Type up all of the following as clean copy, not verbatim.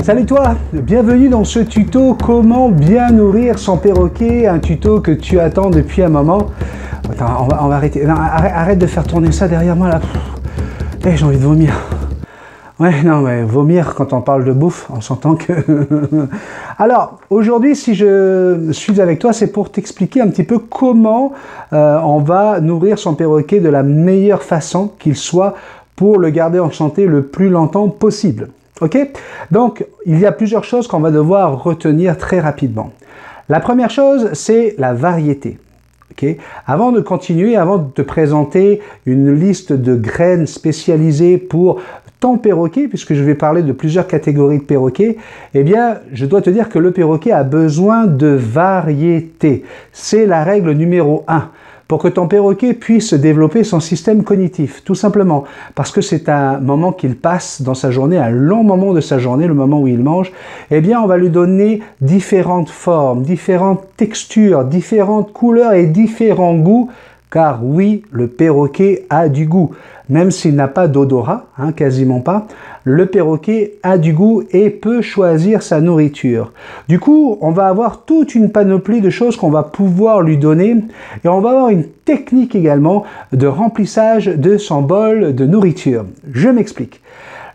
Salut toi, bienvenue dans ce tuto comment bien nourrir son perroquet, un tuto que tu attends depuis un moment. Attends, on va arrêter, non, arrête de faire tourner ça derrière moi là. J'ai envie de vomir. Ouais, non, mais vomir quand on parle de bouffe, on s'entend que... Alors, aujourd'hui, si je suis avec toi, c'est pour t'expliquer un petit peu comment on va nourrir son perroquet de la meilleure façon qu'il soit pour le garder en santé le plus longtemps possible. Ok? Donc, il y a plusieurs choses qu'on va devoir retenir très rapidement. La première chose, c'est la variété. Okay? Avant de continuer, avant de te présenter une liste de graines spécialisées pour ton perroquet, puisque je vais parler de plusieurs catégories de perroquets, eh bien, je dois te dire que le perroquet a besoin de variété. C'est la règle numéro 1. Pour que ton perroquet puisse développer son système cognitif, tout simplement. Parce que c'est un moment qu'il passe dans sa journée, un long moment de sa journée, le moment où il mange, eh bien, on va lui donner différentes formes, différentes textures, différentes couleurs et différents goûts. Car oui, le perroquet a du goût. Même s'il n'a pas d'odorat, quasiment pas, le perroquet a du goût et peut choisir sa nourriture. Du coup, on va avoir toute une panoplie de choses qu'on va pouvoir lui donner et on va avoir une technique également de remplissage de son bol de nourriture. Je m'explique.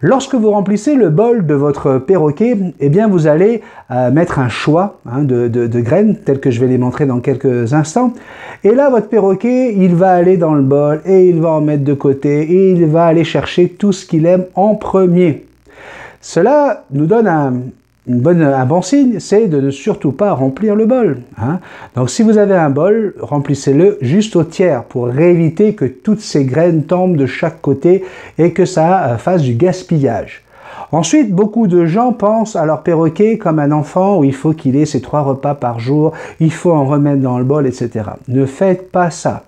Lorsque vous remplissez le bol de votre perroquet, eh bien vous allez mettre un choix de graines, telles que je vais les montrer dans quelques instants. Et là, votre perroquet, il va aller dans le bol et il va en mettre de côté et il va aller chercher tout ce qu'il aime en premier. Cela nous donne un bon signe, c'est de ne surtout pas remplir le bol. Donc si vous avez un bol, remplissez-le juste au tiers pour éviter que toutes ces graines tombent de chaque côté et que ça fasse du gaspillage. Ensuite, beaucoup de gens pensent à leur perroquet comme un enfant où il faut qu'il ait ses 3 repas par jour, il faut en remettre dans le bol, etc. Ne faites pas ça.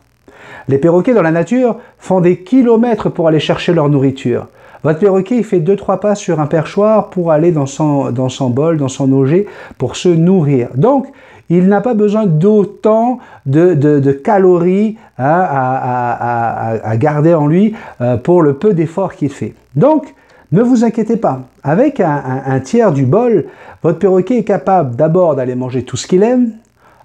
Les perroquets dans la nature font des kilomètres pour aller chercher leur nourriture. Votre perroquet il fait 2-3 pas sur un perchoir pour aller dans son bol, dans son auger, pour se nourrir. Donc, il n'a pas besoin d'autant de calories à garder en lui pour le peu d'efforts qu'il fait. Donc, ne vous inquiétez pas. Avec un tiers du bol, votre perroquet est capable d'abord d'aller manger tout ce qu'il aime,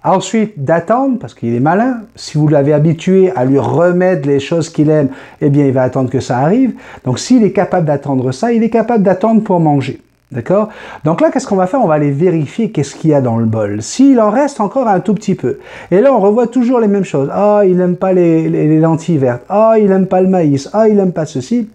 ensuite d'attendre, parce qu'il est malin. Si vous l'avez habitué à lui remettre les choses qu'il aime, eh bien il va attendre que ça arrive. Donc s'il est capable d'attendre ça, il est capable d'attendre pour manger. D'accord? Donc là, qu'est-ce qu'on va faire? On va aller vérifier qu'est-ce qu'il y a dans le bol. S'il en reste encore un tout petit peu. Et là, on revoit toujours les mêmes choses. Ah, il n'aime pas les lentilles vertes. Ah, il n'aime pas le maïs. Ah, il n'aime pas ceci.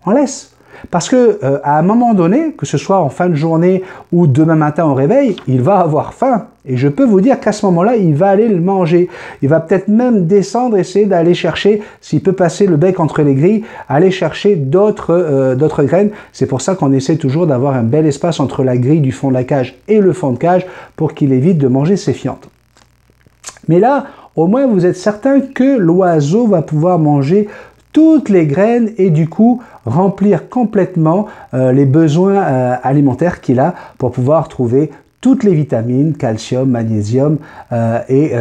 On laisse. Parce que à un moment donné, que ce soit en fin de journée ou demain matin au réveil, il va avoir faim. Et je peux vous dire qu'à ce moment-là, il va aller le manger. Il va peut-être même descendre, essayer d'aller chercher, s'il peut passer le bec entre les grilles, aller chercher d'autres graines. C'est pour ça qu'on essaie toujours d'avoir un bel espace entre la grille du fond de la cage et le fond de cage pour qu'il évite de manger ses fientes. Mais là, au moins, vous êtes certain que l'oiseau va pouvoir manger toutes les graines et du coup remplir complètement les besoins alimentaires qu'il a pour pouvoir trouver toutes les vitamines, calcium, magnésium et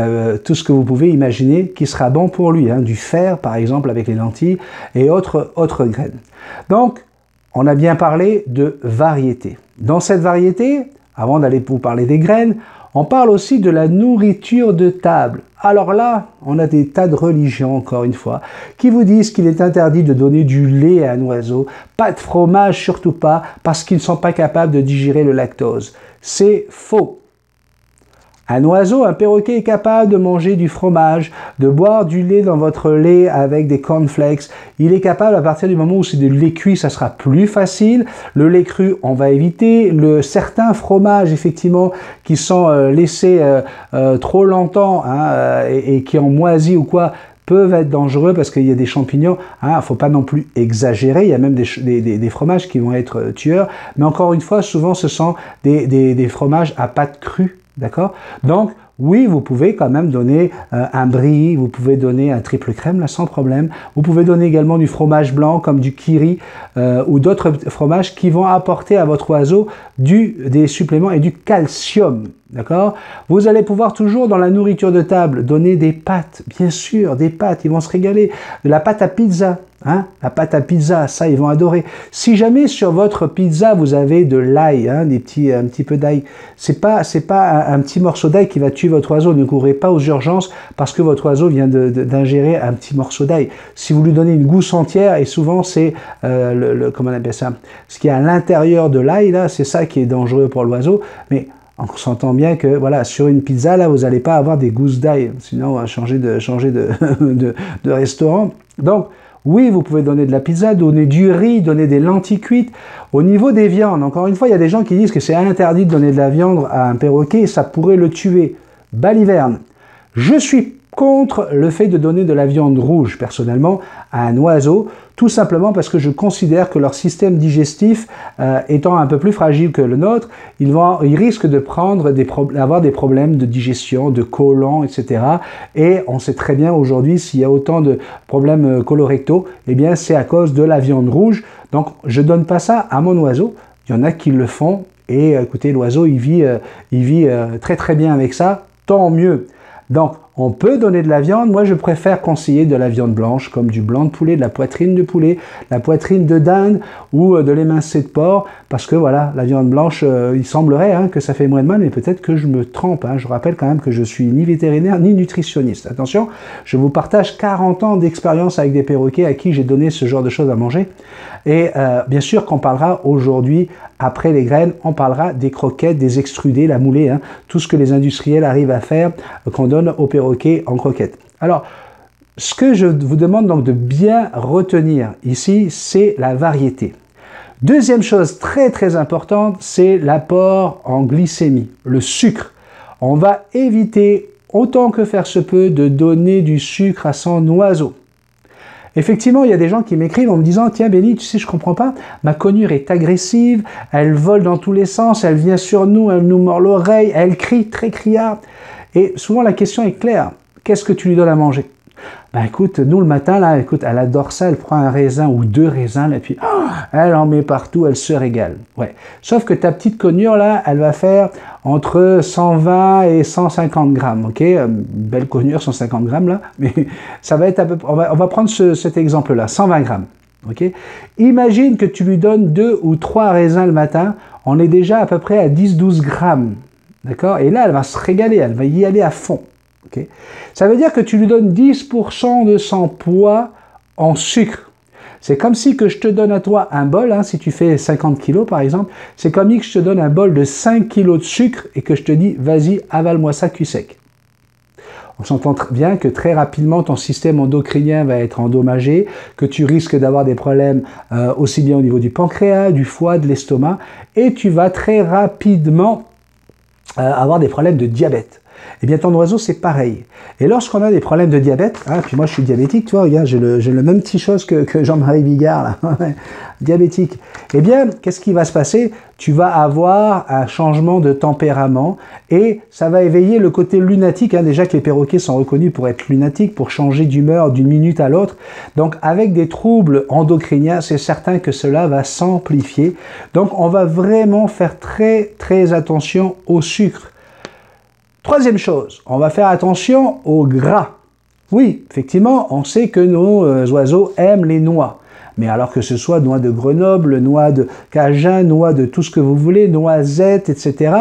tout ce que vous pouvez imaginer qui sera bon pour lui. Du fer par exemple avec les lentilles et autres graines. Donc on a bien parlé de variété. Dans cette variété, avant d'aller vous parler des graines, on parle aussi de la nourriture de table. Alors là, on a des tas de religions, encore une fois, qui vous disent qu'il est interdit de donner du lait à un oiseau, pas de fromage, surtout pas, parce qu'ils ne sont pas capables de digérer le lactose. C'est faux. Un oiseau, un perroquet est capable de manger du fromage, de boire du lait dans votre lait avec des cornflakes. Il est capable, à partir du moment où c'est du lait cuit, ça sera plus facile. Le lait cru, on va éviter. Certains fromages, effectivement, qui sont laissés trop longtemps et qui ont moisi ou quoi, peuvent être dangereux parce qu'il y a des champignons. Il ne faut pas non plus exagérer. Il y a même des fromages qui vont être tueurs. Mais encore une fois, souvent, ce sont des fromages à pâte crue. D'accord? Donc, oui, vous pouvez quand même donner un brie, vous pouvez donner un triple crème, là, sans problème. Vous pouvez donner également du fromage blanc, comme du kiri, ou d'autres fromages qui vont apporter à votre oiseau des suppléments et du calcium. D'accord? Vous allez pouvoir toujours, dans la nourriture de table, donner des pâtes, bien sûr, des pâtes, ils vont se régaler. De la pâte à pizza. Hein, la pâte à pizza, ça ils vont adorer. Si jamais sur votre pizza vous avez de l'ail, hein, un petit peu d'ail, c'est pas un petit morceau d'ail qui va tuer votre oiseau. Ne courez pas aux urgences parce que votre oiseau vient d'ingérer un petit morceau d'ail. Si vous lui donnez une gousse entière, et souvent c'est comment on appelle ça, ce qui est à l'intérieur de l'ail là, c'est ça qui est dangereux pour l'oiseau. Mais on s'entend bien que voilà, sur une pizza là, vous n'allez pas avoir des gousses d'ail, sinon on va changer de restaurant. Donc oui, vous pouvez donner de la pizza, donner du riz, donner des lentilles cuites. Au niveau des viandes, encore une fois, il y a des gens qui disent que c'est interdit de donner de la viande à un perroquet et ça pourrait le tuer. Baliverne. Je suis contre le fait de donner de la viande rouge, personnellement, à un oiseau, tout simplement parce que je considère que leur système digestif, étant un peu plus fragile que le nôtre, ils risquent de avoir des problèmes de digestion, de côlon, etc. Et on sait très bien aujourd'hui, s'il y a autant de problèmes colorectaux, eh bien c'est à cause de la viande rouge. Donc je ne donne pas ça à mon oiseau. Il y en a qui le font, et écoutez, l'oiseau, il vit très très bien avec ça, tant mieux. Donc, on peut donner de la viande. Moi, je préfère conseiller de la viande blanche, comme du blanc de poulet, de la poitrine de poulet, la poitrine de dinde ou de l'émincé de porc, parce que voilà, la viande blanche, il semblerait hein, que ça fait moins de mal, mais peut-être que je me trompe. Hein. Je rappelle quand même que je suis ni vétérinaire ni nutritionniste. Attention, je vous partage 40 ans d'expérience avec des perroquets à qui j'ai donné ce genre de choses à manger. Et bien sûr qu'on parlera aujourd'hui, après les graines, on parlera des croquettes, des extrudés, la moulée, hein, tout ce que les industriels arrivent à faire, qu'on donne aux perroquets en croquettes. Alors, ce que je vous demande donc de bien retenir ici, c'est la variété. Deuxième chose très très importante, c'est l'apport en glycémie, le sucre. On va éviter, autant que faire se peut, de donner du sucre à son oiseau. Effectivement, il y a des gens qui m'écrivent en me disant « Tiens, Benny, tu sais, je comprends pas, ma conure est agressive, elle vole dans tous les sens, elle vient sur nous, elle nous mord l'oreille, elle crie, très criard. » Et souvent, la question est claire. Qu'est-ce que tu lui donnes à manger? Ben écoute, nous le matin, là, écoute, elle adore ça, elle prend un raisin ou 2 raisins, là, et puis elle en met partout, elle se régale. Ouais. Sauf que ta petite conure, là, elle va faire entre 120 et 150 grammes, ok? Une belle conure, 150 grammes, là, mais ça va être à peu près, on va prendre cet exemple-là, 120 grammes, ok? Imagine que tu lui donnes 2 ou 3 raisins le matin, on est déjà à peu près à 10-12 grammes, d'accord? Et là, elle va se régaler, elle va y aller à fond. Okay. Ça veut dire que tu lui donnes 10% de son poids en sucre. C'est comme si que je te donne à toi un bol, hein, si tu fais 50 kg par exemple, c'est comme si que je te donne un bol de 5 kg de sucre et que je te dis, vas-y, avale-moi ça cul sec. On s'entend très bien que très rapidement, ton système endocrinien va être endommagé, que tu risques d'avoir des problèmes aussi bien au niveau du pancréas, du foie, de l'estomac, et tu vas très rapidement avoir des problèmes de diabète. Eh bien, ton oiseau, c'est pareil. Et lorsqu'on a des problèmes de diabète, hein, puis moi je suis diabétique, tu vois, regarde, j'ai le même petit chose que Jean-Marie Bigard, là, diabétique. Eh bien, qu'est-ce qui va se passer? Tu vas avoir un changement de tempérament et ça va éveiller le côté lunatique. Hein. Déjà que les perroquets sont reconnus pour être lunatiques, pour changer d'humeur d'une minute à l'autre. Donc, avec des troubles endocriniens, c'est certain que cela va s'amplifier. Donc, on va vraiment faire très, très attention au sucre. Troisième chose, on va faire attention au gras. Oui, effectivement, on sait que nos oiseaux aiment les noix. Mais alors que ce soit noix de Grenoble, noix de Cajun, noix de tout ce que vous voulez, noisettes, etc.,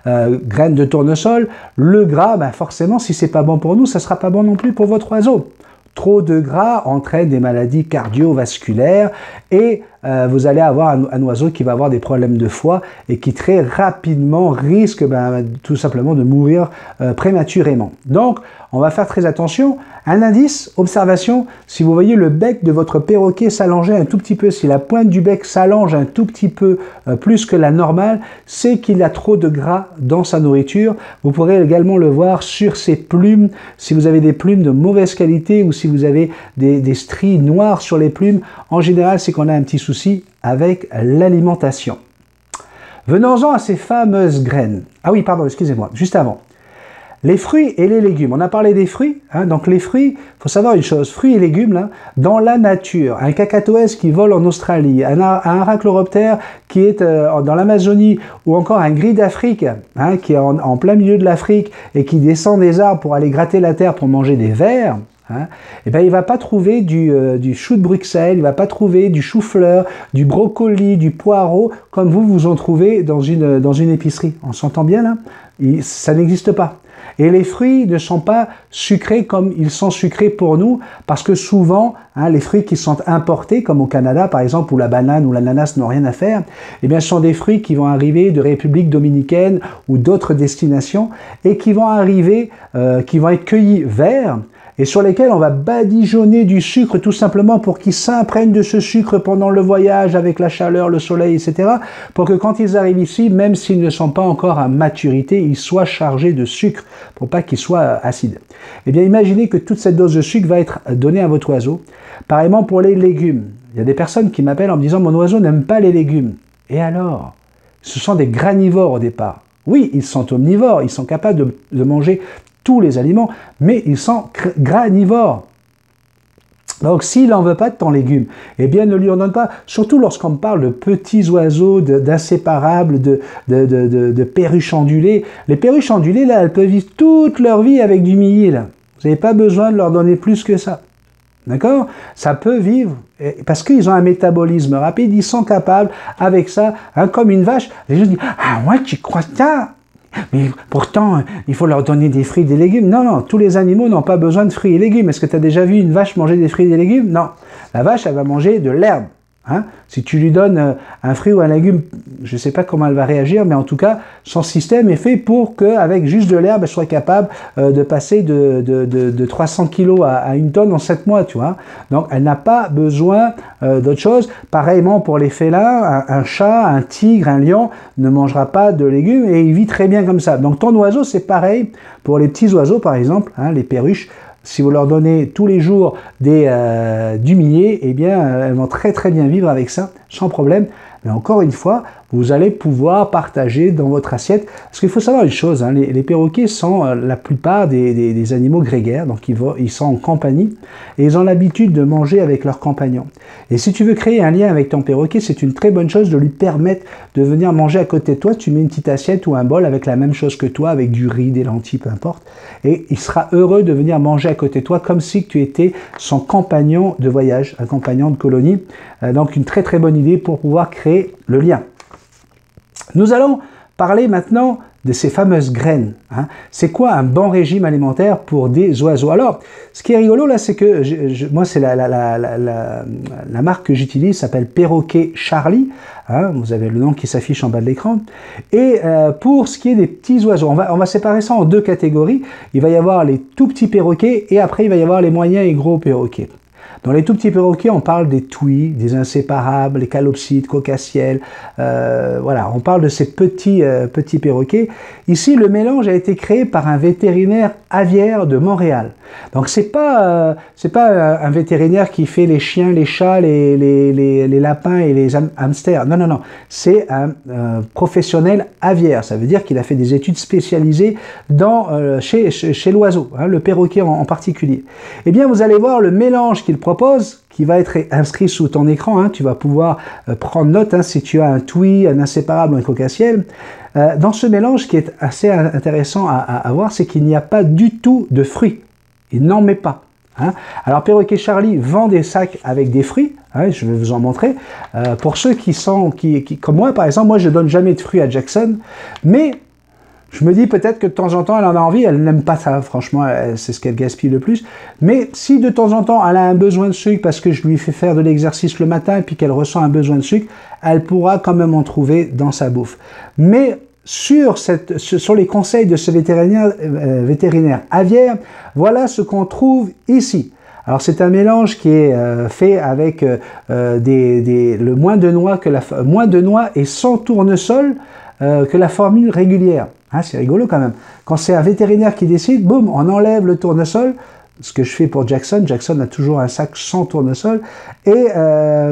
graines de tournesol, le gras, ben forcément, si c'est pas bon pour nous, ça sera pas bon non plus pour votre oiseau. Trop de gras entraîne des maladies cardiovasculaires et vous allez avoir un oiseau qui va avoir des problèmes de foie et qui très rapidement risque tout simplement de mourir prématurément. Donc, on va faire très attention. Un indice, observation, si vous voyez le bec de votre perroquet s'allonger un tout petit peu, si la pointe du bec s'allonge un tout petit peu plus que la normale, c'est qu'il a trop de gras dans sa nourriture. Vous pourrez également le voir sur ses plumes. Si vous avez des plumes de mauvaise qualité ou si vous avez des stries noires sur les plumes, en général, c'est qu'on a un petit souci avec l'alimentation. Venons-en à ces fameuses graines. Ah oui, pardon, excusez-moi, juste avant. Les fruits et les légumes. On a parlé des fruits. Hein, donc les fruits, il faut savoir une chose, fruits et légumes, là, dans la nature, un cacatoès qui vole en Australie, un arachloroptère qui est dans l'Amazonie, ou encore un gris d'Afrique, hein, qui est en plein milieu de l'Afrique et qui descend des arbres pour aller gratter la terre pour manger des vers, hein, eh bien, il ne va pas trouver du chou de Bruxelles, il ne va pas trouver du chou-fleur, du brocoli, du poireau, comme vous en trouvez dans une épicerie. On s'entend bien là? Ça n'existe pas. Et les fruits ne sont pas sucrés comme ils sont sucrés pour nous, parce que souvent, hein, les fruits qui sont importés, comme au Canada par exemple, où la banane ou l'ananas n'ont rien à faire, eh bien, ce sont des fruits qui vont arriver de République dominicaine ou d'autres destinations, et qui vont arriver, qui vont être cueillis verts, et sur lesquels on va badigeonner du sucre tout simplement pour qu'ils s'imprègnent de ce sucre pendant le voyage avec la chaleur, le soleil, etc. pour que quand ils arrivent ici, même s'ils ne sont pas encore à maturité, ils soient chargés de sucre pour pas qu'ils soient acides. Eh bien, imaginez que toute cette dose de sucre va être donnée à votre oiseau. Pareillement pour les légumes. Il y a des personnes qui m'appellent en me disant « mon oiseau n'aime pas les légumes ». Et alors? Ce sont des granivores au départ. Oui, ils sont omnivores, ils sont capables de manger tous les aliments, mais ils sont granivores. Donc, s'il n'en veut pas de ton légume, eh bien, ne lui en donne pas. Surtout lorsqu'on parle de petits oiseaux, d'inséparables, de perruches ondulées. Les perruches ondulées, là, elles peuvent vivre toute leur vie avec du millet, là. Vous n'avez pas besoin de leur donner plus que ça. D'accord? Ça peut vivre, parce qu'ils ont un métabolisme rapide, ils sont capables, avec ça, hein, comme une vache. Les gens disent, ah ouais, tu crois ça? Mais pourtant, il faut leur donner des fruits et des légumes. Non, non, tous les animaux n'ont pas besoin de fruits et légumes. Est-ce que tu as déjà vu une vache manger des fruits et des légumes? Non. La vache, elle va manger de l'herbe. Hein? Si tu lui donnes un fruit ou un légume, je ne sais pas comment elle va réagir, mais en tout cas, son système est fait pour qu'avec juste de l'herbe, elle soit capable de passer de 300 kg à 1 tonne en 7 mois, tu vois. Donc, elle n'a pas besoin d'autre chose. Pareillement pour les félins, un chat, un tigre, un lion ne mangera pas de légumes et il vit très bien comme ça. Donc, ton oiseau, c'est pareil pour les petits oiseaux, par exemple, hein, les perruches. Si vous leur donnez tous les jours du millet, eh bien, elles vont très très bien vivre avec ça, sans problème. Mais encore une fois, vous allez pouvoir partager dans votre assiette. Parce qu'il faut savoir une chose, hein, les perroquets sont la plupart des animaux grégaires, donc ils sont en compagnie, et ils ont l'habitude de manger avec leurs compagnons. Et si tu veux créer un lien avec ton perroquet, c'est une très bonne chose de lui permettre de venir manger à côté de toi. Tu mets une petite assiette ou un bol avec la même chose que toi, avec du riz, des lentilles, peu importe. Et il sera heureux de venir manger à côté de toi, comme si tu étais son compagnon de voyage, un compagnon de colonie. Donc une très très bonne idée pour pouvoir créer le lien. Nous allons parler maintenant de ces fameuses graines. Hein. C'est quoi un bon régime alimentaire pour des oiseaux? Alors, ce qui est rigolo là, c'est que moi, c'est la marque que j'utilise, s'appelle Perroquet Charlie. Hein, vous avez le nom qui s'affiche en bas de l'écran. Et pour ce qui est des petits oiseaux, on va séparer ça en deux catégories. Il va y avoir les tout petits perroquets et après, il va y avoir les moyens et gros perroquets. Dans les tout petits perroquets, on parle des touis, des inséparables, les calopsides, cocassiels. Voilà, on parle de ces petits perroquets. Ici, le mélange a été créé par un vétérinaire aviaire de Montréal. Donc, c'est pas un vétérinaire qui fait les chiens, les chats, les lapins et les hamsters. Non, non, non. C'est un professionnel aviaire. Ça veut dire qu'il a fait des études spécialisées chez l'oiseau, hein, le perroquet en particulier. Eh bien, vous allez voir le mélange qu'il propose, qui va être inscrit sous ton écran. Hein, tu vas pouvoir prendre note hein, si tu as un touis, un inséparable ou un cocassiel. Dans ce mélange, ce qui est assez intéressant à voir, c'est qu'il n'y a pas du tout de fruits. Il n'en met pas. Hein. Alors, Perroquet Charlie vend des sacs avec des fruits. Hein, je vais vous en montrer. Pour ceux qui comme moi, par exemple, moi, je ne donne jamais de fruits à Jackson. Mais je me dis peut-être que de temps en temps, elle en a envie. Elle n'aime pas ça, franchement. C'est ce qu'elle gaspille le plus. Mais si de temps en temps, elle a un besoin de sucre parce que je lui fais faire de l'exercice le matin et puis qu'elle ressent un besoin de sucre, elle pourra quand même en trouver dans sa bouffe. Mais sur les conseils de ce vétérinaire aviaire, voilà ce qu'on trouve ici. Alors c'est un mélange qui est fait avec le moins de noix et sans tournesol que la formule régulière. Hein, c'est rigolo quand même. Quand c'est un vétérinaire qui décide, boum, on enlève le tournesol. Ce que je fais pour Jackson. Jackson a toujours un sac sans tournesol. Et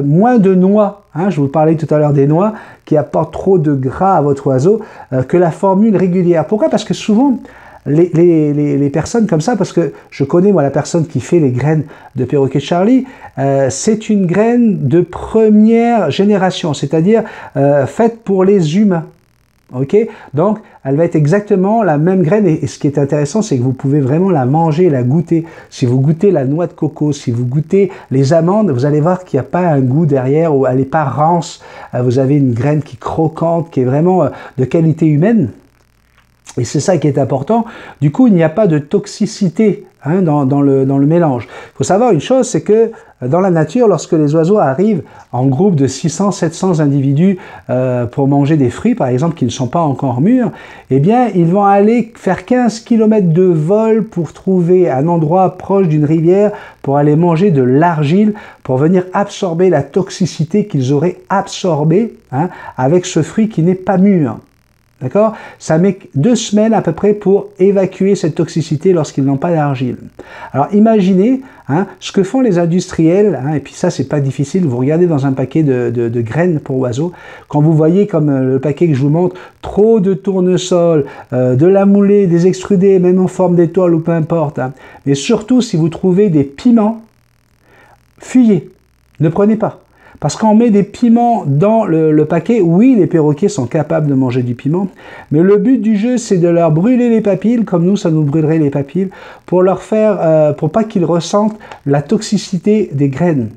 moins de noix. Hein, je vous parlais tout à l'heure des noix qui apportent trop de gras à votre oiseau que la formule régulière. Pourquoi? Parce que souvent, les personnes comme ça, parce que je connais moi la personne qui fait les graines de Perroquet Charlie, c'est une graine de première génération, c'est-à-dire faite pour les humains. Ok, donc elle va être exactement la même graine et ce qui est intéressant c'est que vous pouvez vraiment la manger, la goûter. Si vous goûtez la noix de coco, si vous goûtez les amandes, vous allez voir qu'il n'y a pas un goût derrière ou elle n'est pas rance. Vous avez une graine qui est croquante, qui est vraiment de qualité humaine. Et c'est ça qui est important. Du coup, il n'y a pas de toxicité hein, dans le mélange. Il faut savoir une chose, c'est que dans la nature, lorsque les oiseaux arrivent en groupe de 600-700 individus pour manger des fruits, par exemple, qui ne sont pas encore mûrs, eh bien, ils vont aller faire 15 km de vol pour trouver un endroit proche d'une rivière pour aller manger de l'argile, pour venir absorber la toxicité qu'ils auraient absorbée hein, avec ce fruit qui n'est pas mûr. D'accord? Ça met 2 semaines à peu près pour évacuer cette toxicité lorsqu'ils n'ont pas d'argile. Alors imaginez hein, ce que font les industriels, hein, et puis ça c'est pas difficile, vous regardez dans un paquet de graines pour oiseaux, quand vous voyez comme le paquet que je vous montre, trop de tournesol, de la moulée, des extrudés, même en forme d'étoile ou peu importe, hein, mais surtout si vous trouvez des piments, fuyez, ne prenez pas. Parce qu'on met des piments dans le paquet, oui, les perroquets sont capables de manger du piment, mais le but du jeu, c'est de leur brûler les papilles, comme nous, ça nous brûlerait les papilles, pour leur faire, pour pas qu'ils ressentent la toxicité des graines.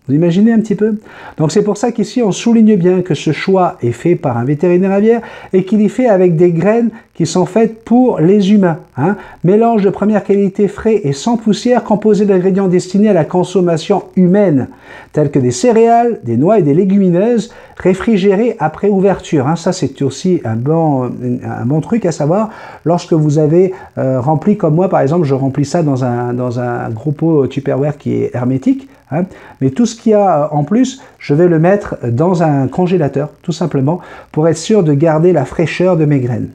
Vous imaginez un petit peu? Donc c'est pour ça qu'ici on souligne bien que ce choix est fait par un vétérinaire aviaire et qu'il est fait avec des graines qui sont faites pour les humains. Hein. Mélange de première qualité frais et sans poussière composé d'ingrédients destinés à la consommation humaine, tels que des céréales, des noix et des légumineuses réfrigérées après ouverture. Hein. Ça c'est aussi un bon truc à savoir lorsque vous avez rempli comme moi par exemple, je remplis ça dans un gros pot Tupperware qui est hermétique. Hein. Mais tout ce qu'il y a en plus, je vais le mettre dans un congélateur, tout simplement, pour être sûr de garder la fraîcheur de mes graines.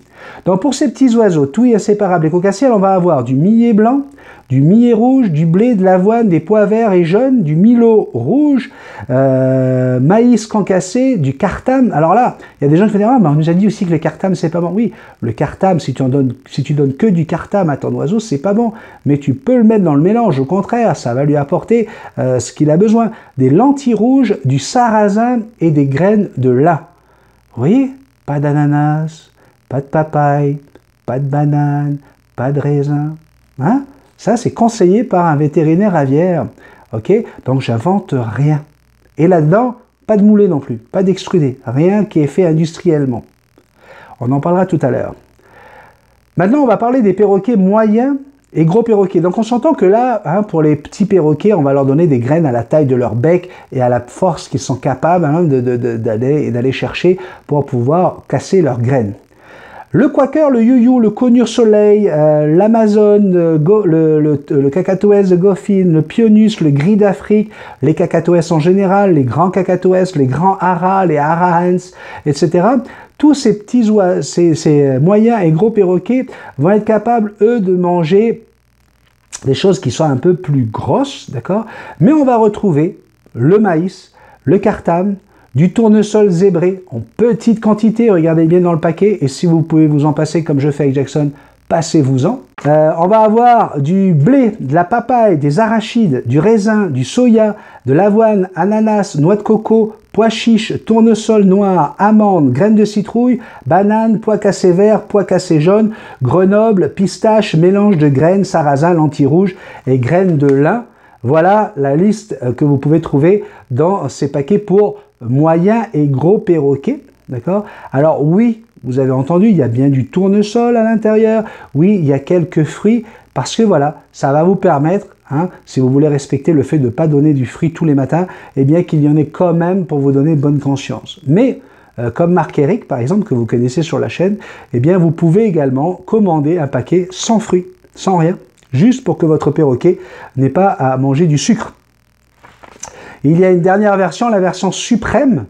Donc pour ces petits oiseaux, touilles inséparables et cocassiels, on va avoir du millet blanc, du millet rouge, du blé, de l'avoine, des pois verts et jaunes, du milo rouge, maïs concassé, du cartame. Alors là, il y a des gens qui vont dire « Ah, mais on nous a dit aussi que le cartame, c'est pas bon. » Oui, le cartame, si tu donnes que du cartame à ton oiseau, c'est pas bon. Mais tu peux le mettre dans le mélange, au contraire, ça va lui apporter ce qu'il a besoin. Des lentilles rouges, du sarrasin et des graines de lin. Vous voyez? Pas d'ananas, pas de papaye, pas de banane, pas de raisin. Hein? Ça, c'est conseillé par un vétérinaire aviaire. Ok? Donc, j'invente rien. Et là-dedans, pas de moulé non plus, pas d'extrudé, rien qui est fait industriellement. On en parlera tout à l'heure. Maintenant, on va parler des perroquets moyens et gros perroquets. Donc, on s'entend que là, hein, pour les petits perroquets, on va leur donner des graines à la taille de leur bec et à la force qu'ils sont capables hein, d'aller chercher pour pouvoir casser leurs graines. Le quaker, le youyou, le conure soleil, l'amazone, le cacatoès de Goffin, le pionus, le gris d'Afrique, les cacatoès en général, les grands cacatoès, les grands haras, les harahens, etc. Tous ces petits ces moyens et gros perroquets vont être capables, eux, de manger des choses qui soient un peu plus grosses, d'accord? Mais on va retrouver le maïs, le cartame, du tournesol zébré en petite quantité, regardez bien dans le paquet, et si vous pouvez vous en passer comme je fais avec Jackson, passez-vous-en. On va avoir du blé, de la papaye, des arachides, du raisin, du soya, de l'avoine, ananas, noix de coco, pois chiches, tournesol noir, amandes, graines de citrouille, bananes, pois cassés verts, pois cassés jaunes, Grenoble, pistache, mélange de graines, sarrasin, lentilles rouges et graines de lin. Voilà la liste que vous pouvez trouver dans ces paquets pour moyens et gros perroquets. D'accord? Alors oui, vous avez entendu, il y a bien du tournesol à l'intérieur. Oui, il y a quelques fruits parce que voilà, ça va vous permettre, hein, si vous voulez respecter le fait de ne pas donner du fruit tous les matins, eh bien qu'il y en ait quand même pour vous donner bonne conscience. Mais comme Marc-Éric, par exemple, que vous connaissez sur la chaîne, eh bien vous pouvez également commander un paquet sans fruits, sans rien, juste pour que votre perroquet n'ait pas à manger du sucre. Il y a une dernière version, la version suprême,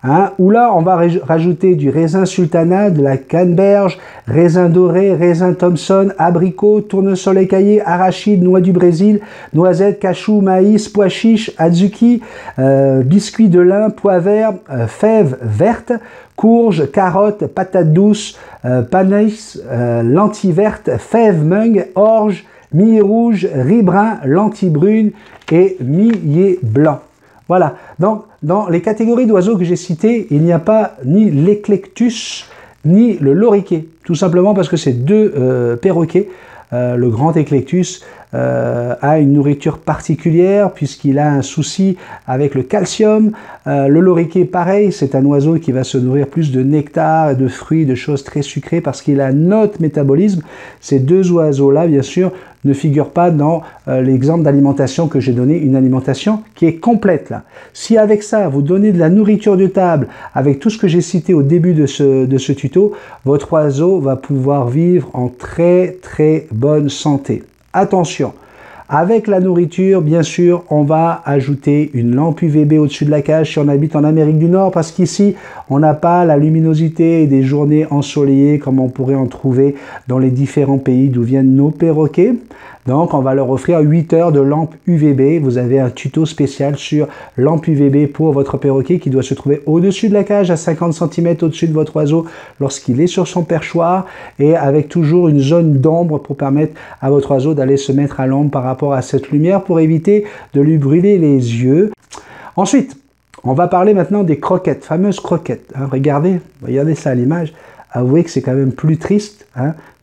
hein, où là on va rajouter du raisin sultana, de la canneberge, raisin doré, raisin Thomson, abricot, tournesol écaillé, arachide, noix du Brésil, noisettes, cachou, maïs, pois chiches, azuki, biscuits de lin, pois verts, fèves vertes, courges, carottes, patates douces, panais, lentilles vertes, fèves mung, orge, millet rouge, riz brun, lentilles brunes et millet blanc. Voilà, donc dans les catégories d'oiseaux que j'ai citées, il n'y a pas ni l'Eclectus, ni le loriquet, tout simplement parce que ces deux perroquets, le grand éclectus, a une nourriture particulière puisqu'il a un souci avec le calcium. Le loriquet, pareil, c'est un oiseau qui va se nourrir plus de nectar, de fruits, de choses très sucrées parce qu'il a un autre métabolisme. Ces deux oiseaux-là, bien sûr, ne figurent pas dans l'exemple d'alimentation que j'ai donné, une alimentation qui est complète là. Si avec ça, vous donnez de la nourriture de table, avec tout ce que j'ai cité au début de ce tuto, votre oiseau va pouvoir vivre en très très bonne santé. Attention, avec la nourriture, bien sûr, on va ajouter une lampe UVB au-dessus de la cage si on habite en Amérique du Nord, parce qu'ici, on n'a pas la luminosité et des journées ensoleillées comme on pourrait en trouver dans les différents pays d'où viennent nos perroquets. Donc, on va leur offrir 8 heures de lampe UVB. Vous avez un tuto spécial sur lampe UVB pour votre perroquet qui doit se trouver au-dessus de la cage, à 50 cm au-dessus de votre oiseau lorsqu'il est sur son perchoir et avec toujours une zone d'ombre pour permettre à votre oiseau d'aller se mettre à l'ombre par rapport à cette lumière pour éviter de lui brûler les yeux. Ensuite, on va parler maintenant des croquettes, fameuses croquettes. Hein, regardez ça à l'image. Avouez que c'est quand même plus triste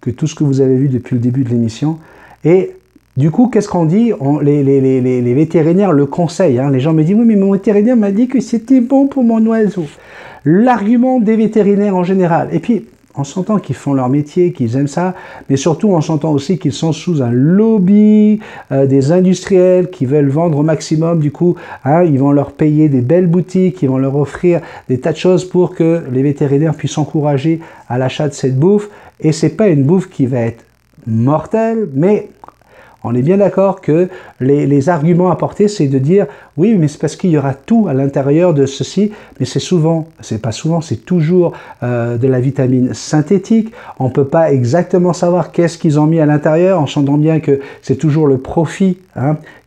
que tout ce que vous avez vu depuis le début de l'émission. Et du coup, qu'est-ce qu'on dit? Les vétérinaires le conseillent. Les gens me disent, oui, mais mon vétérinaire m'a dit que c'était bon pour mon oiseau. L'argument des vétérinaires en général. Et puis, on s'entend qu'ils font leur métier, qu'ils aiment ça, mais surtout on s'entend aussi qu'ils sont sous un lobby des industriels qui veulent vendre au maximum. Du coup, ils vont leur payer des belles boutiques, ils vont leur offrir des tas de choses pour que les vétérinaires puissent encourager à l'achat de cette bouffe. Et c'est pas une bouffe qui va être mortelle, mais on est bien d'accord que les arguments apportés, c'est de dire, oui, mais c'est parce qu'il y aura tout à l'intérieur de ceci, mais c'est pas souvent, c'est toujours de la vitamine synthétique. On ne peut pas exactement savoir qu'est-ce qu'ils ont mis à l'intérieur, en sentant bien que c'est toujours le profit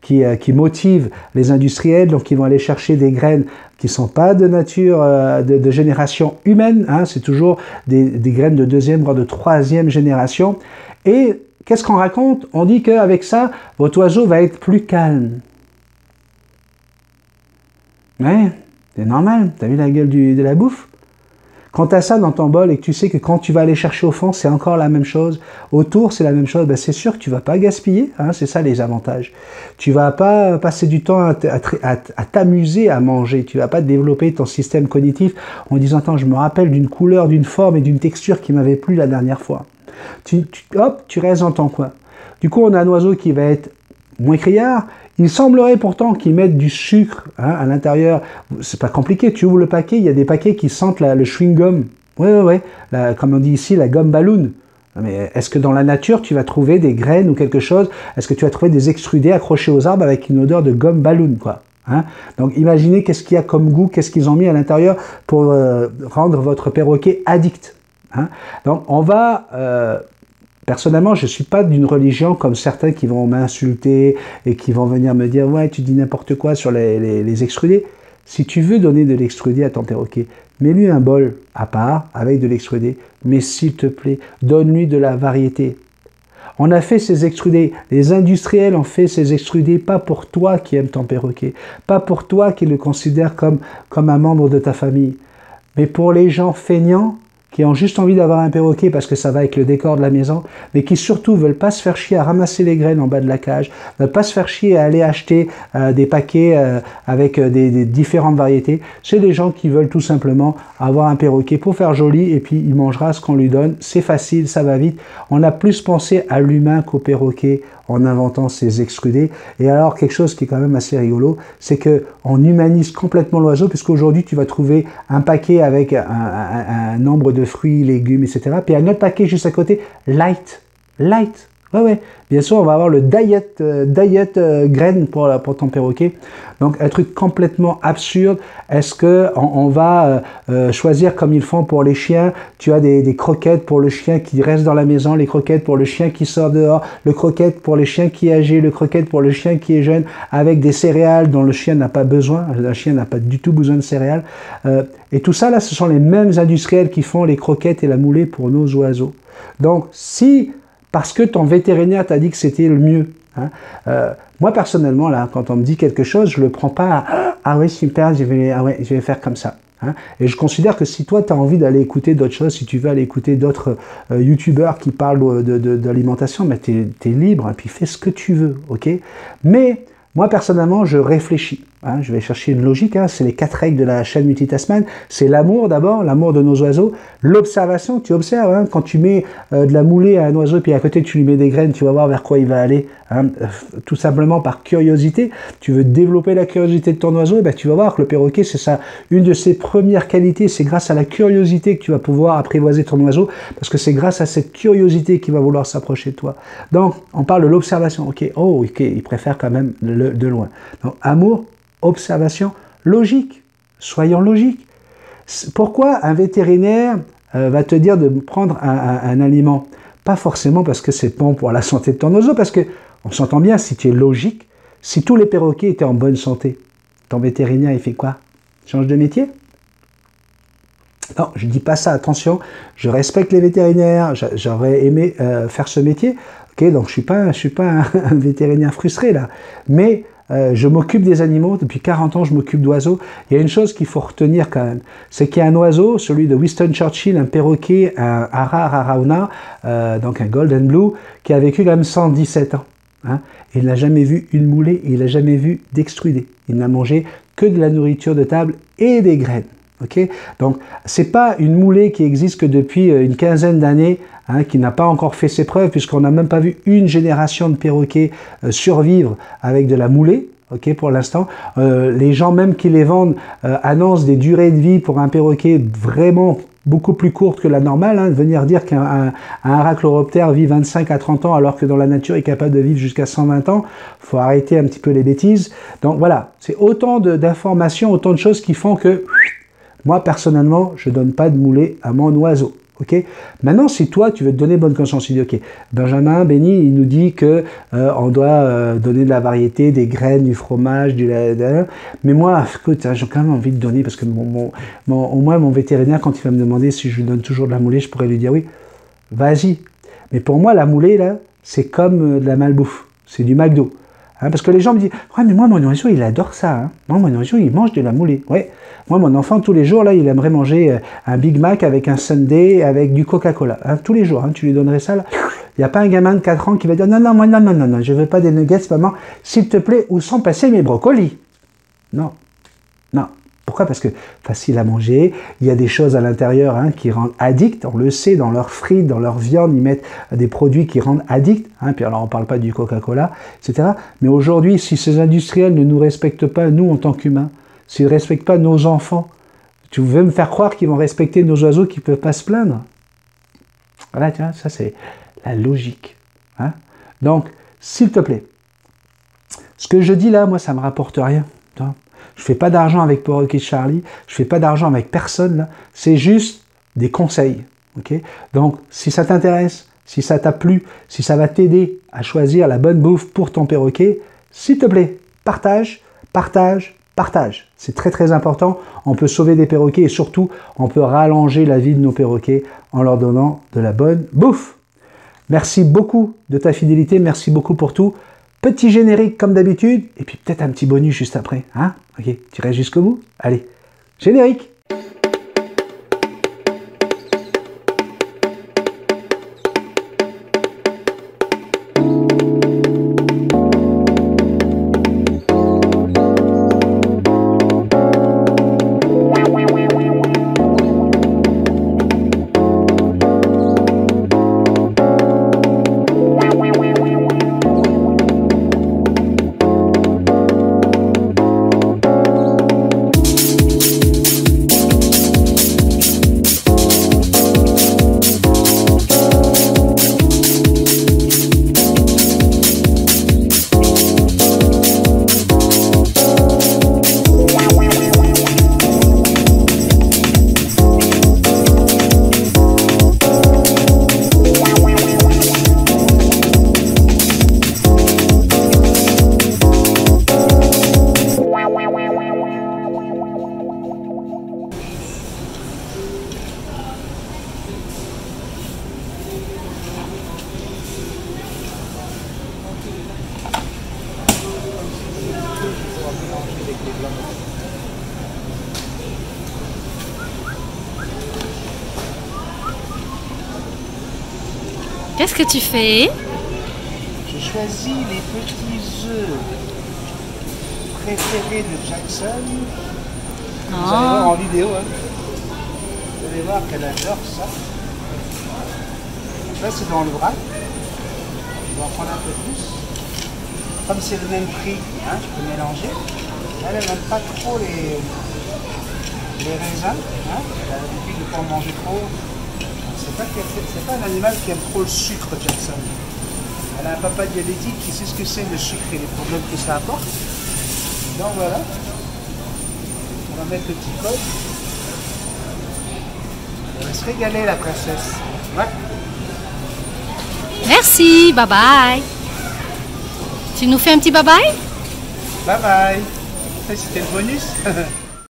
qui motive les industriels, donc ils vont aller chercher des graines qui ne sont pas de nature, de génération humaine, c'est toujours des graines de deuxième, voire de troisième génération. Et qu'est-ce qu'on raconte? On dit qu'avec ça, votre oiseau va être plus calme. Ouais, c'est normal. T'as vu la gueule de la bouffe? Quand tu as ça dans ton bol et que tu sais que quand tu vas aller chercher au fond, c'est encore la même chose, autour c'est la même chose, c'est sûr que tu vas pas gaspiller, c'est ça les avantages. Tu vas pas passer du temps à t'amuser à manger, tu vas pas développer ton système cognitif en disant, attends, je me rappelle d'une couleur, d'une forme et d'une texture qui m'avait plu la dernière fois. Hop, tu restes dans ton coin. Du coup, on a un oiseau qui va être moins criard. Il semblerait pourtant qu'ils mettent du sucre à l'intérieur. C'est pas compliqué, tu ouvres le paquet, il y a des paquets qui sentent le chewing-gum. Ouais, comme on dit ici, la gomme ballon. Mais est-ce que dans la nature, tu vas trouver des graines ou quelque chose? Est-ce que tu vas trouver des extrudés accrochés aux arbres avec une odeur de gomme ballon, quoi? Donc imaginez qu'est-ce qu'il y a comme goût, qu'est-ce qu'ils ont mis à l'intérieur pour rendre votre perroquet addict. Donc on va... Personnellement, je ne suis pas d'une religion comme certains qui vont m'insulter et qui vont venir me dire « Ouais, tu dis n'importe quoi sur les extrudés ». Si tu veux donner de l'extrudé à ton perroquet, mets-lui un bol à part avec de l'extrudé, mais s'il te plaît, donne-lui de la variété. On a fait ces extrudés, les industriels ont fait ces extrudés pas pour toi qui aimes ton perroquet, pas pour toi qui le considère comme un membre de ta famille, mais pour les gens feignants qui ont juste envie d'avoir un perroquet parce que ça va avec le décor de la maison, mais qui surtout veulent pas se faire chier à ramasser les graines en bas de la cage, veulent pas se faire chier à aller acheter des paquets avec des différentes variétés. C'est des gens qui veulent tout simplement avoir un perroquet pour faire joli et puis il mangera ce qu'on lui donne. C'est facile, ça va vite. On a plus pensé à l'humain qu'au perroquet en inventant ces extrudés. Et alors, quelque chose qui est quand même assez rigolo, c'est qu'on humanise complètement l'oiseau, puisqu'aujourd'hui, tu vas trouver un paquet avec un nombre de fruits, légumes, etc. Puis un autre paquet juste à côté, light. Ouais. Bien sûr, on va avoir le diet graine pour ton perroquet. Donc, un truc complètement absurde. Est-ce qu'on va choisir comme ils font pour les chiens? Tu as des croquettes pour le chien qui reste dans la maison, les croquettes pour le chien qui sort dehors, le croquette pour les chiens qui est âgé, le croquette pour le chien qui est jeune, avec des céréales dont le chien n'a pas besoin. Le chien n'a pas du tout besoin de céréales. Et tout ça, là, ce sont les mêmes industriels qui font les croquettes et la moulée pour nos oiseaux. Donc, parce que ton vétérinaire t'a dit que c'était le mieux. Moi, personnellement, là, quand on me dit quelque chose, je ne le prends pas à « Ah oui, super, je vais faire comme ça ». Hein. Et je considère que si toi, tu as envie d'aller écouter d'autres choses, si tu veux aller écouter d'autres youtubeurs qui parlent d'alimentation, mais tu es libre, et puis fais ce que tu veux, ok? Mais moi, personnellement, je réfléchis. Hein, je vais chercher une logique, hein, c'est les 4 règles de la chaîne Multitasman. C'est l'amour d'abord, l'amour de nos oiseaux. L'observation, tu observes, hein, quand tu mets de la moulée à un oiseau, puis à côté tu lui mets des graines, tu vas voir vers quoi il va aller. Hein, tout simplement par curiosité. Tu veux développer la curiosité de ton oiseau, et ben, tu vas voir que le perroquet, c'est ça, une de ses premières qualités. C'est grâce à la curiosité que tu vas pouvoir apprivoiser ton oiseau, parce que c'est grâce à cette curiosité qu'il va vouloir s'approcher de toi. Donc, on parle de l'observation. Ok, oh, ok, il préfère quand même de loin. Donc, amour, observation, logique. Soyons logiques. Pourquoi un vétérinaire va te dire de prendre un aliment? Pas forcément parce que c'est bon pour la santé de ton oiseau, parce que on s'entend bien, si tu es logique, si tous les perroquets étaient en bonne santé, ton vétérinaire, il fait quoi? Change de métier? Non, je ne dis pas ça, attention, je respecte les vétérinaires, j'aurais aimé faire ce métier, ok, donc je ne suis pas un vétérinaire frustré là, mais je m'occupe des animaux, depuis 40 ans je m'occupe d'oiseaux. Il y a une chose qu'il faut retenir quand même, c'est qu'il y a un oiseau, celui de Winston Churchill, un perroquet, un Ara rarauna, donc un Golden Blue, qui a vécu quand même 117 ans. Hein, il n'a jamais vu une moulée, il n'a jamais vu d'extrudé. Il n'a mangé que de la nourriture de table et des graines. Okay, donc, ce n'est pas une moulée qui existe que depuis une quinzaine d'années, hein, qui n'a pas encore fait ses preuves, puisqu'on n'a même pas vu une génération de perroquets survivre avec de la moulée. Okay, pour l'instant, les gens même qui les vendent annoncent des durées de vie pour un perroquet vraiment beaucoup plus courtes que la normale. Hein, venir dire qu'un Arachloroptère vit 25 à 30 ans alors que dans la nature il est capable de vivre jusqu'à 120 ans, il faut arrêter un petit peu les bêtises. Donc voilà, c'est autant d'informations, autant de choses qui font que... Moi, personnellement, je ne donne pas de moulée à mon oiseau. Okay, maintenant, si toi, tu veux te donner bonne conscience, tu dis, ok, Benjamin, Benny, il nous dit que on doit donner de la variété, des graines, du fromage, mais moi, écoute, j'ai quand même envie de donner, parce que au moins, mon vétérinaire, quand il va me demander si je lui donne toujours de la moulée, je pourrais lui dire oui, vas-y. Mais pour moi, la moulée, là, c'est comme de la malbouffe, c'est du McDo. Hein, parce que les gens me disent, ouais, mais moi, mon oiseau, il adore ça. Hein. Moi, mon oiseau, il mange de la moulée. Ouais. Moi, mon enfant, tous les jours, là, il aimerait manger un Big Mac avec un Sundae, avec du Coca-Cola. Hein, tous les jours, hein, tu lui donnerais ça, là. Il n'y a pas un gamin de 4 ans qui va dire, non, non, moi, non, non, non, non, je ne veux pas des nuggets, maman. S'il te plaît, où sont passés mes brocolis? Non. Non. Pourquoi? Parce que facile à manger, il y a des choses à l'intérieur hein, qui rendent addict, on le sait, dans leurs frites, dans leur viande, ils mettent des produits qui rendent addict, hein, puis alors on ne parle pas du Coca-Cola, etc. Mais aujourd'hui, si ces industriels ne nous respectent pas, nous en tant qu'humains, s'ils ne respectent pas nos enfants, tu veux me faire croire qu'ils vont respecter nos oiseaux qui ne peuvent pas se plaindre? Voilà, tu vois, ça c'est la logique. Hein. Donc, s'il te plaît, ce que je dis là, moi, ça ne me rapporte rien. Je ne fais pas d'argent avec Perroquet Charlie, je ne fais pas d'argent avec personne, là. C'est juste des conseils. Okay, donc, si ça t'intéresse, si ça t'a plu, si ça va t'aider à choisir la bonne bouffe pour ton perroquet, s'il te plaît, partage, partage, partage. C'est très très important. On peut sauver des perroquets et surtout, on peut rallonger la vie de nos perroquets en leur donnant de la bonne bouffe. Merci beaucoup de ta fidélité, merci beaucoup pour tout. Petit générique comme d'habitude, et puis peut-être un petit bonus juste après. Hein? Ok, tu restes jusqu'au bout? Allez, générique! Qu'est-ce que tu fais? J'ai choisi les petits œufs préférés de Jackson. Vous allez voir en vidéo. Hein. Vous allez voir qu'elle adore ça. Ça, c'est dans le vrac. Je vais en prendre un peu plus. Comme c'est le même prix, hein, je peux mélanger. Elle n'aime pas trop les raisins. Hein. Elle a l'habitude de ne pas en manger trop. C'est pas un animal qui aime trop le sucre, Jackson. Elle a un papa diabétique qui sait ce que c'est le sucre et les problèmes que ça apporte. Donc voilà. On va mettre le petit code. Elle va se régaler, la princesse. Ouais. Merci, bye bye. Tu nous fais un petit bye bye? Bye bye. C'était le bonus.